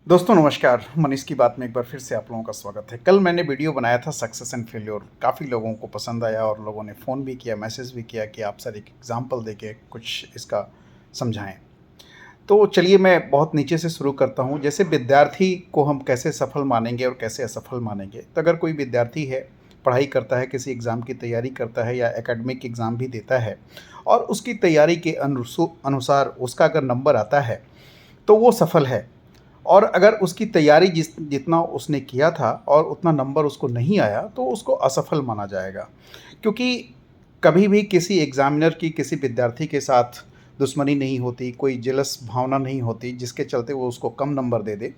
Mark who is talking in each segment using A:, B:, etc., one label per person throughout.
A: दोस्तों नमस्कार। मनीष की बात में एक बार फिर से आप लोगों का स्वागत है। कल मैंने वीडियो बनाया था सक्सेस एंड फेल्योर, काफ़ी लोगों को पसंद आया और लोगों ने फ़ोन भी किया, मैसेज भी किया कि आप सर एक एग्जांपल देके कुछ इसका समझाएं। तो चलिए मैं बहुत नीचे से शुरू करता हूं। जैसे विद्यार्थी को हम कैसे सफल मानेंगे और कैसे असफल मानेंगे। तो अगर कोई विद्यार्थी है, पढ़ाई करता है, किसी एग्ज़ाम की तैयारी करता है या एकेडमिक एग्ज़ाम भी देता है और उसकी तैयारी के अनुसार उसका अगर नंबर आता है तो वो सफल है। और अगर उसकी तैयारी जितना उसने किया था और उतना नंबर उसको नहीं आया तो उसको असफल माना जाएगा। क्योंकि कभी भी किसी एग्ज़ामिनर की किसी विद्यार्थी के साथ दुश्मनी नहीं होती, कोई जेलस भावना नहीं होती जिसके चलते वो उसको कम नंबर दे दे।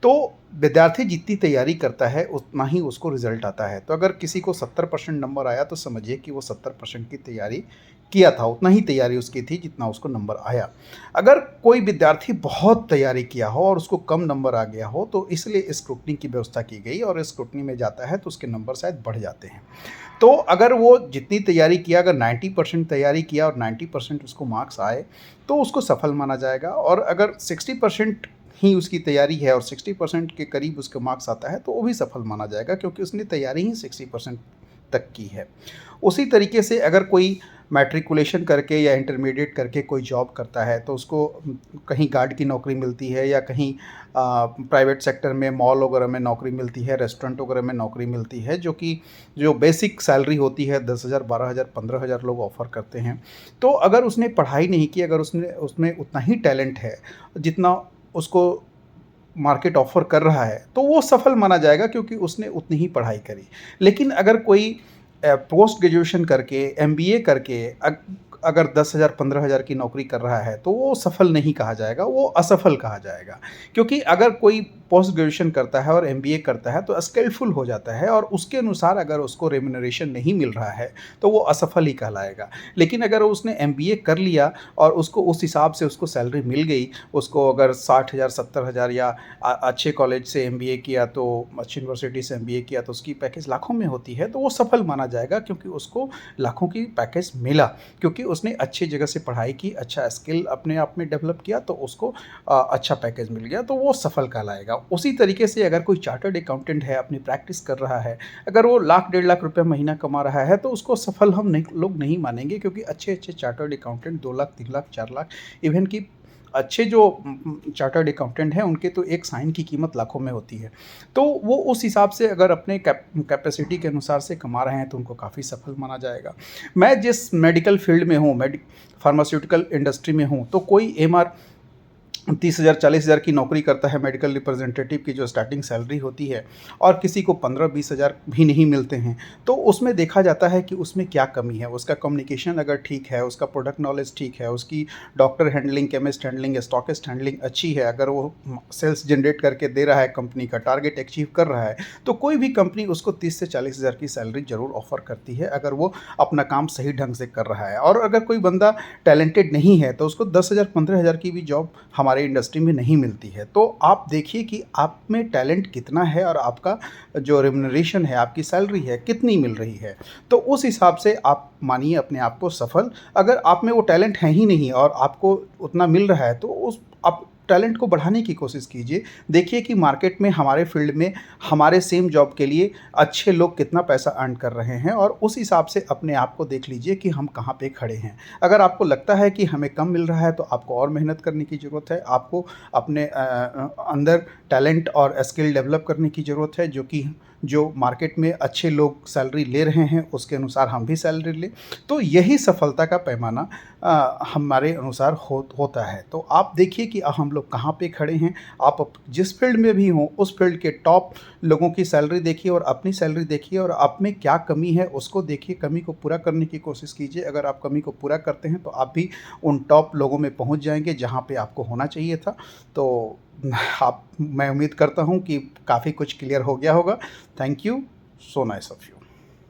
A: तो विद्यार्थी जितनी तैयारी करता है उतना ही उसको रिज़ल्ट आता है। तो अगर किसी को 70% नंबर आया तो समझिए कि वो 70% की तैयारी किया था, उतना ही तैयारी उसकी थी जितना उसको नंबर आया। अगर कोई विद्यार्थी बहुत तैयारी किया हो और उसको कम नंबर आ गया हो तो इसलिए स्क्रूटनी की व्यवस्था की गई और स्क्रूटनी में जाता है तो उसके नंबर शायद बढ़ जाते हैं। तो अगर वो जितनी तैयारी किया, अगर 90% तैयारी किया और 90% उसको मार्क्स आए तो उसको सफल माना जाएगा। और अगर 60% ही उसकी तैयारी है और 60% के करीब उसके मार्क्स आता है तो वो भी सफल माना जाएगा, क्योंकि उसने तैयारी ही 60% तक की है। उसी तरीके से अगर कोई मैट्रिकुलेशन करके या इंटरमीडिएट करके कोई जॉब करता है तो उसको कहीं गार्ड की नौकरी मिलती है या कहीं प्राइवेट सेक्टर में मॉल वगैरह में नौकरी मिलती है, रेस्टोरेंट वगैरह में नौकरी मिलती है, जो बेसिक सैलरी होती है 10,000, 12,000, 15,000 लोग ऑफ़र करते हैं। तो अगर उसने पढ़ाई नहीं की, अगर उसने उसमें उतना ही टैलेंट है जितना उसको मार्केट ऑफ़र कर रहा है तो वो सफल माना जाएगा, क्योंकि उसने उतनी ही पढ़ाई करी। लेकिन अगर कोई पोस्ट ग्रेजुएशन करके, एमबीए करके अगर 10,000, 15,000 की नौकरी कर रहा है तो वो सफल नहीं कहा जाएगा, वो असफल कहा जाएगा। क्योंकि अगर कोई पोस्ट ग्रेजुएशन करता है और एमबीए करता है तो स्किलफुल हो जाता है और उसके अनुसार अगर उसको रेम्यूनरेशन नहीं मिल रहा है तो वो असफल ही कहलाएगा। लेकिन अगर उसने एमबीए कर लिया और उसको उस हिसाब से उसको सैलरी मिल गई, उसको अगर 60,000, 70,000 या अच्छे कॉलेज से एमबीए किया, तो अच्छी यूनिवर्सिटी से एमबीए किया तो उसकी पैकेज लाखों में होती है, तो वो सफल माना जाएगा, क्योंकि उसको लाखों की पैकेज मिला, क्योंकि उसने अच्छी जगह से पढ़ाई की, अच्छा स्किल अपने आप में डेवलप किया तो उसको अच्छा पैकेज मिल गया, तो वो सफल कहलाएगा। उसी तरीके से अगर कोई चार्टर्ड अकाउंटेंट है, अपनी प्रैक्टिस कर रहा है, अगर वो लाख, 1.5 लाख रुपये महीना कमा रहा है तो उसको सफल हम नहीं लोग नहीं मानेंगे, क्योंकि अच्छे अच्छे chartered accountant 2 lakh, 3 lakh, 4 lakh, even कि अच्छे जो चार्टर्ड अकाउंटेंट हैं उनके तो एक साइन की कीमत लाखों में होती है। तो वो उस हिसाब से अगर अपने कैपेसिटी के अनुसार से कमा रहे हैं तो उनको काफ़ी सफल माना जाएगा। मैं जिस मेडिकल फील्ड में हूँ, फार्मास्यूटिकल इंडस्ट्री में हूँ, तो कोई एमआर 30,000, 40,000 की नौकरी करता है मेडिकल रिप्रेजेंटेटिव की जो स्टार्टिंग सैलरी होती है, और किसी को 15-20,000 भी नहीं मिलते हैं। तो उसमें देखा जाता है कि उसमें क्या कमी है। उसका कम्युनिकेशन अगर ठीक है, उसका प्रोडक्ट नॉलेज ठीक है, उसकी doctor handling, chemist handling, stockist handling अच्छी है, अगर वो सेल्स जनरेट करके दे रहा है, कंपनी का टारगेट अचीव कर रहा है, तो कोई भी कंपनी उसको 30 से 40,000 की सैलरी ज़रूर ऑफ़र करती है, अगर वो अपना काम सही ढंग से कर रहा है। और अगर कोई बंदा टैलेंटेड नहीं है तो उसको 10,000, 15,000 की भी जॉब हमारे इंडस्ट्री में नहीं मिलती है। तो आप देखिए कि आप में टैलेंट कितना है और आपका जो रेम्यूनरेशन है, आपकी सैलरी है, कितनी मिल रही है। तो उस हिसाब से आप मानिए अपने आप को सफल। अगर आप में वो टैलेंट है ही नहीं और आपको उतना मिल रहा है तो उस आप टैलेंट को बढ़ाने की कोशिश कीजिए। देखिए कि मार्केट में हमारे फील्ड में हमारे सेम जॉब के लिए अच्छे लोग कितना पैसा अर्न कर रहे हैं, और उस हिसाब से अपने आप को देख लीजिए कि हम कहाँ पे खड़े हैं। अगर आपको लगता है कि हमें कम मिल रहा है तो आपको और मेहनत करने की ज़रूरत है। आपको अपने अंदर टैलेंट और स्किल डेवलप करने की ज़रूरत है, जो मार्केट में अच्छे लोग सैलरी ले रहे हैं उसके अनुसार हम भी सैलरी लें। तो यही सफलता का पैमाना हमारे अनुसार होता है। तो आप देखिए कि हम लोग कहाँ पे खड़े हैं। आप जिस फील्ड में भी हों उस फील्ड के टॉप लोगों की सैलरी देखिए और अपनी सैलरी देखिए, और आप में क्या कमी है उसको देखिए, कमी को पूरा करने की कोशिश कीजिए। अगर आप कमी को पूरा करते हैं तो आप भी उन टॉप लोगों में पहुंच जाएंगे जहां पे आपको होना चाहिए था। तो मैं उम्मीद करता हूं कि काफ़ी कुछ क्लियर हो गया होगा। Thank you, so nice of you.